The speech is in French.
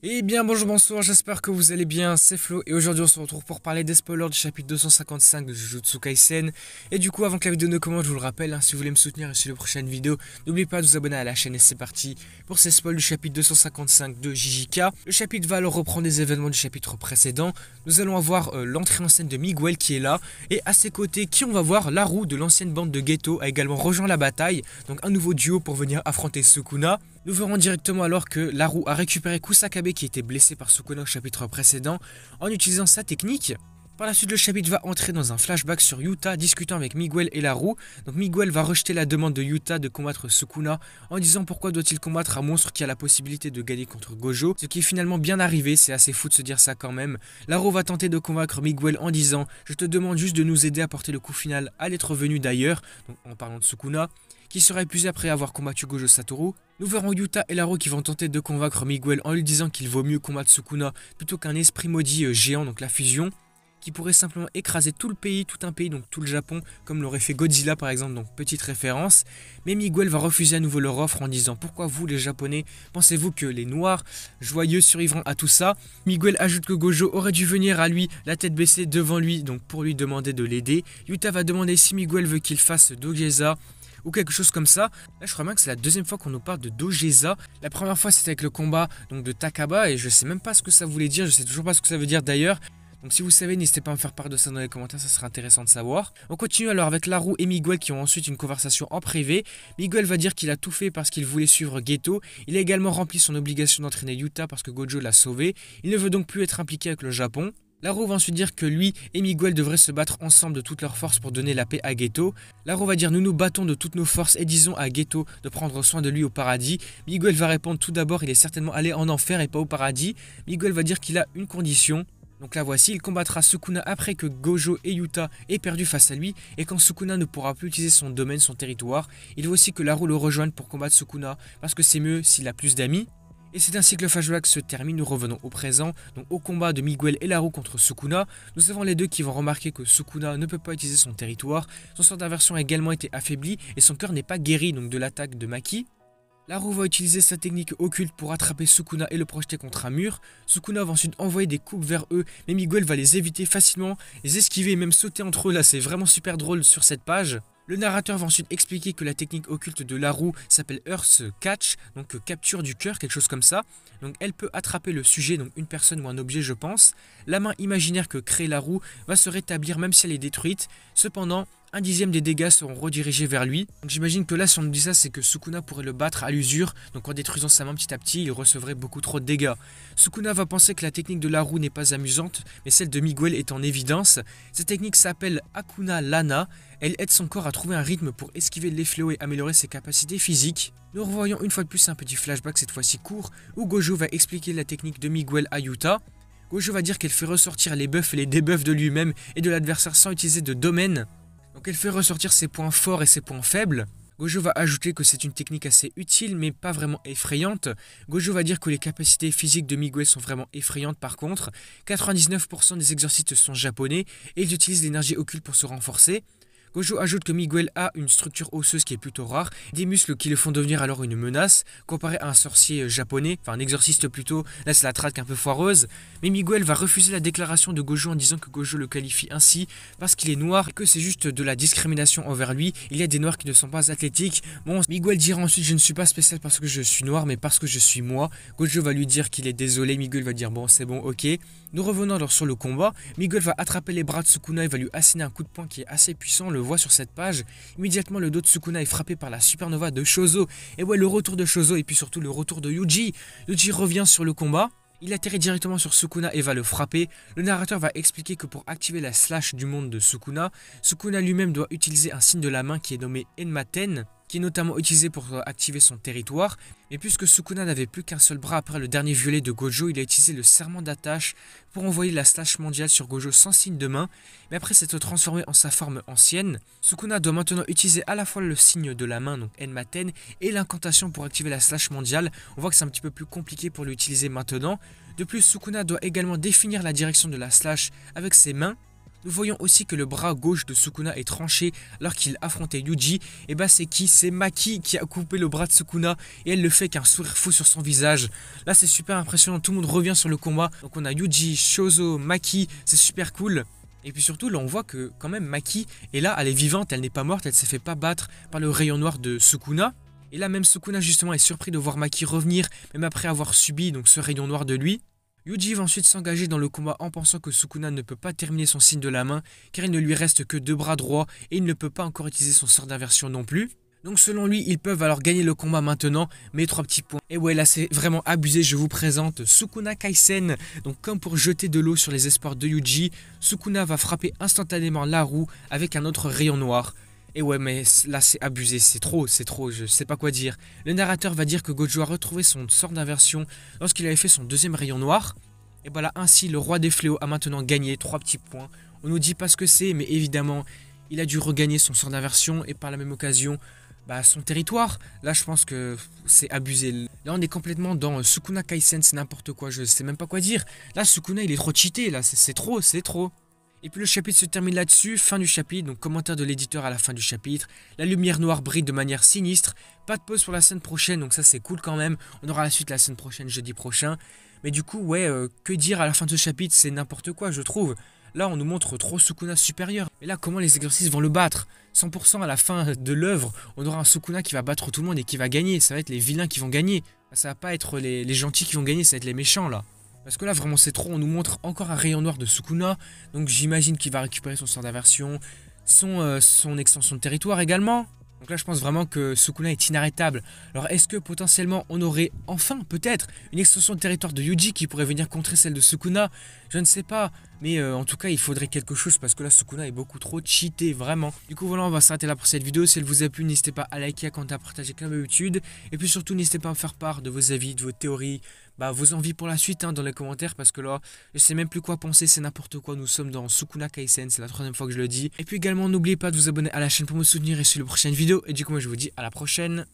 Eh bien bonjour, bonsoir, j'espère que vous allez bien, c'est Flo et aujourd'hui on se retrouve pour parler des spoilers du chapitre 255 de Jujutsu Kaisen. Et du coup avant que la vidéo ne commence, je vous le rappelle, si vous voulez me soutenir et suivre les prochaines vidéos, n'oubliez pas de vous abonner à la chaîne et c'est parti pour ces spoils du chapitre 255 de JJK. Le chapitre va alors reprendre les événements du chapitre précédent. Nous allons avoir l'entrée en scène de Miguel qui est là et à ses côtés qui on va voir Laru de l'ancienne bande de Geto a également rejoint la bataille, donc un nouveau duo pour venir affronter Sukuna. Nous verrons directement alors que Laru a récupéré Kusakabe qui était blessé par Sukuna au chapitre précédent en utilisant sa technique. Par la suite, le chapitre va entrer dans un flashback sur Yuta discutant avec Miguel et Laru. Donc Miguel va rejeter la demande de Yuta de combattre Sukuna en disant pourquoi doit-il combattre un monstre qui a la possibilité de gagner contre Gojo, ce qui est finalement bien arrivé, c'est assez fou de se dire ça quand même. Laru va tenter de convaincre Miguel en disant je te demande juste de nous aider à porter le coup final à l'être venu d'ailleurs, donc en parlant de Sukuna, qui sera épuisé après avoir combattu Gojo Satoru. Nous verrons Yuta et Laru qui vont tenter de convaincre Miguel en lui disant qu'il vaut mieux combattre Sukuna plutôt qu'un esprit maudit géant, donc la fusion, qui pourrait simplement écraser tout le pays, tout un pays, donc tout le Japon, comme l'aurait fait Godzilla par exemple, donc petite référence. Mais Miguel va refuser à nouveau leur offre en disant pourquoi vous les Japonais pensez-vous que les Noirs joyeux survivront à tout ça. Miguel ajoute que Gojo aurait dû venir à lui, la tête baissée devant lui, donc pour lui demander de l'aider. Yuta va demander si Miguel veut qu'il fasse Dogeza ou quelque chose comme ça. Là je crois bien que c'est la deuxième fois qu'on nous parle de Dogeza. La première fois c'était avec le combat donc de Takaba et je sais même pas ce que ça voulait dire, je sais toujours pas ce que ça veut dire d'ailleurs. Donc si vous savez, n'hésitez pas à me faire part de ça dans les commentaires, ça sera intéressant de savoir. On continue alors avec Laru et Miguel qui ont ensuite une conversation en privé. Miguel va dire qu'il a tout fait parce qu'il voulait suivre Geto. Il a également rempli son obligation d'entraîner Yuta parce que Gojo l'a sauvé. Il ne veut donc plus être impliqué avec le Japon. Laru va ensuite dire que lui et Miguel devraient se battre ensemble de toutes leurs forces pour donner la paix à Geto. Laru va dire nous nous battons de toutes nos forces et disons à Geto de prendre soin de lui au paradis. Miguel va répondre tout d'abord il est certainement allé en enfer et pas au paradis. Miguel va dire qu'il a une condition. Donc la voici, il combattra Sukuna après que Gojo et Yuta aient perdu face à lui et quand Sukuna ne pourra plus utiliser son domaine, son territoire. Il veut aussi que Laru le rejoigne pour combattre Sukuna parce que c'est mieux s'il a plus d'amis. Et c'est ainsi que le flashback se termine, nous revenons au présent, donc au combat de Miguel et Laru contre Sukuna. Nous avons les deux qui vont remarquer que Sukuna ne peut pas utiliser son territoire, son sort d'inversion a également été affaibli et son cœur n'est pas guéri donc de l'attaque de Maki. Laru va utiliser sa technique occulte pour attraper Sukuna et le projeter contre un mur. Sukuna va ensuite envoyer des coups vers eux, mais Miguel va les éviter facilement, les esquiver et même sauter entre eux, là c'est vraiment super drôle sur cette page. Le narrateur va ensuite expliquer que la technique occulte de Laru s'appelle Earth Catch, donc capture du cœur, quelque chose comme ça. Donc elle peut attraper le sujet, donc une personne ou un objet je pense. La main imaginaire que crée Laru va se rétablir même si elle est détruite. Cependant, un dixième des dégâts seront redirigés vers lui. Donc j'imagine que là si on nous dit ça c'est que Sukuna pourrait le battre à l'usure. Donc en détruisant sa main petit à petit il recevrait beaucoup trop de dégâts. Sukuna va penser que la technique de Laru n'est pas amusante, mais celle de Miguel est en évidence. Cette technique s'appelle Akuna Lana. Elle aide son corps à trouver un rythme pour esquiver les fléaux et améliorer ses capacités physiques. Nous revoyons une fois de plus un petit flashback cette fois-ci court où Gojo va expliquer la technique de Miguel à Yuta. Gojo va dire qu'elle fait ressortir les buffs et les debuffs de lui-même et de l'adversaire sans utiliser de domaine. Donc elle fait ressortir ses points forts et ses points faibles. Gojo va ajouter que c'est une technique assez utile mais pas vraiment effrayante. Gojo va dire que les capacités physiques de Miguel sont vraiment effrayantes par contre. 99% des exorcistes sont japonais et ils utilisent l'énergie occulte pour se renforcer. Gojo ajoute que Miguel a une structure osseuse qui est plutôt rare, des muscles qui le font devenir alors une menace, comparé à un sorcier japonais, enfin un exorciste plutôt, là c'est la traque un peu foireuse, mais Miguel va refuser la déclaration de Gojo en disant que Gojo le qualifie ainsi parce qu'il est noir et que c'est juste de la discrimination envers lui, il y a des noirs qui ne sont pas athlétiques. Bon, Miguel dira ensuite je ne suis pas spécial parce que je suis noir mais parce que je suis moi. Gojo va lui dire qu'il est désolé, Miguel va dire bon c'est bon ok. Nous revenons alors sur le combat, Miguel va attraper les bras de Sukuna et va lui asséner un coup de poing qui est assez puissant, on le voit sur cette page. Immédiatement le dos de Sukuna est frappé par la supernova de Shozo. Et ouais le retour de Shozo et puis surtout le retour de Yuji. Yuji revient sur le combat. Il atterrit directement sur Sukuna et va le frapper. Le narrateur va expliquer que pour activer la slash du monde de Sukuna, Sukuna lui-même doit utiliser un signe de la main qui est nommé Enmaten, qui est notamment utilisé pour activer son territoire. Mais puisque Sukuna n'avait plus qu'un seul bras après le dernier violet de Gojo, il a utilisé le serment d'attache pour envoyer la slash mondiale sur Gojo sans signe de main. Mais après s'être transformé en sa forme ancienne, Sukuna doit maintenant utiliser à la fois le signe de la main, donc Enmaten, et l'incantation pour activer la slash mondiale. On voit que c'est un petit peu plus compliqué pour l'utiliser maintenant. De plus, Sukuna doit également définir la direction de la slash avec ses mains. Nous voyons aussi que le bras gauche de Sukuna est tranché alors qu'il affrontait Yuji. Et bah c'est qui? C'est Maki qui a coupé le bras de Sukuna et elle le fait avec un sourire fou sur son visage. Là c'est super impressionnant, tout le monde revient sur le combat. Donc on a Yuji, Shozo, Maki, c'est super cool. Et puis surtout là on voit que quand même Maki est là, elle est vivante, elle n'est pas morte, elle s'est fait pas battre par le rayon noir de Sukuna. Et là même Sukuna justement est surpris de voir Maki revenir, même après avoir subi donc ce rayon noir de lui. Yuji va ensuite s'engager dans le combat en pensant que Sukuna ne peut pas terminer son signe de la main car il ne lui reste que 2 bras droits et il ne peut pas encore utiliser son sort d'inversion non plus. Donc selon lui, ils peuvent alors gagner le combat maintenant, mais 3 petits points. Et ouais, là c'est vraiment abusé, je vous présente Sukuna Kaisen. Donc comme pour jeter de l'eau sur les espoirs de Yuji, Sukuna va frapper instantanément la roue avec un autre rayon noir. Et ouais, mais là c'est abusé, c'est trop, je sais pas quoi dire. Le narrateur va dire que Gojo a retrouvé son sort d'inversion lorsqu'il avait fait son deuxième rayon noir. Et voilà, ainsi le roi des fléaux a maintenant gagné 3 petits points. On nous dit pas ce que c'est, mais évidemment, il a dû regagner son sort d'inversion et par la même occasion, son territoire. Là je pense que c'est abusé. Là on est complètement dans Sukuna Kaisen, c'est n'importe quoi, je sais même pas quoi dire. Là Sukuna il est trop cheaté, là c'est trop, c'est trop. Et puis le chapitre se termine là-dessus, fin du chapitre, donc commentaire de l'éditeur à la fin du chapitre. La lumière noire brille de manière sinistre, pas de pause pour la semaine prochaine, donc ça c'est cool quand même. On aura la suite la semaine prochaine, jeudi prochain. Mais du coup, ouais, que dire à la fin de ce chapitre, c'est n'importe quoi je trouve. Là on nous montre trop Sukuna supérieur. Et là comment les exercices vont le battre? 100% à la fin de l'œuvre, on aura un Sukuna qui va battre tout le monde et qui va gagner. Ça va être les vilains qui vont gagner. Ça va pas être les gentils qui vont gagner, ça va être les méchants là. Parce que là vraiment c'est trop, on nous montre encore un rayon noir de Sukuna. Donc j'imagine qu'il va récupérer son sort d'inversion, son extension de territoire également. Donc là je pense vraiment que Sukuna est inarrêtable. Alors est-ce que potentiellement on aurait enfin peut-être une extension de territoire de Yuji qui pourrait venir contrer celle de Sukuna? Je ne sais pas. Mais en tout cas il faudrait quelque chose parce que là Sukuna est beaucoup trop cheaté vraiment. Du coup voilà, on va s'arrêter là pour cette vidéo. Si elle vous a plu, n'hésitez pas à liker, à commenter, à partager comme d'habitude. Et puis surtout n'hésitez pas à me faire part de vos avis, de vos théories, vos envies pour la suite dans les commentaires. Parce que là je sais même plus quoi penser, c'est n'importe quoi. Nous sommes dans Sukuna Kaisen, c'est la 3e fois que je le dis. Et puis également n'oubliez pas de vous abonner à la chaîne pour me soutenir et suivre les prochaines vidéos. Et du coup moi je vous dis à la prochaine.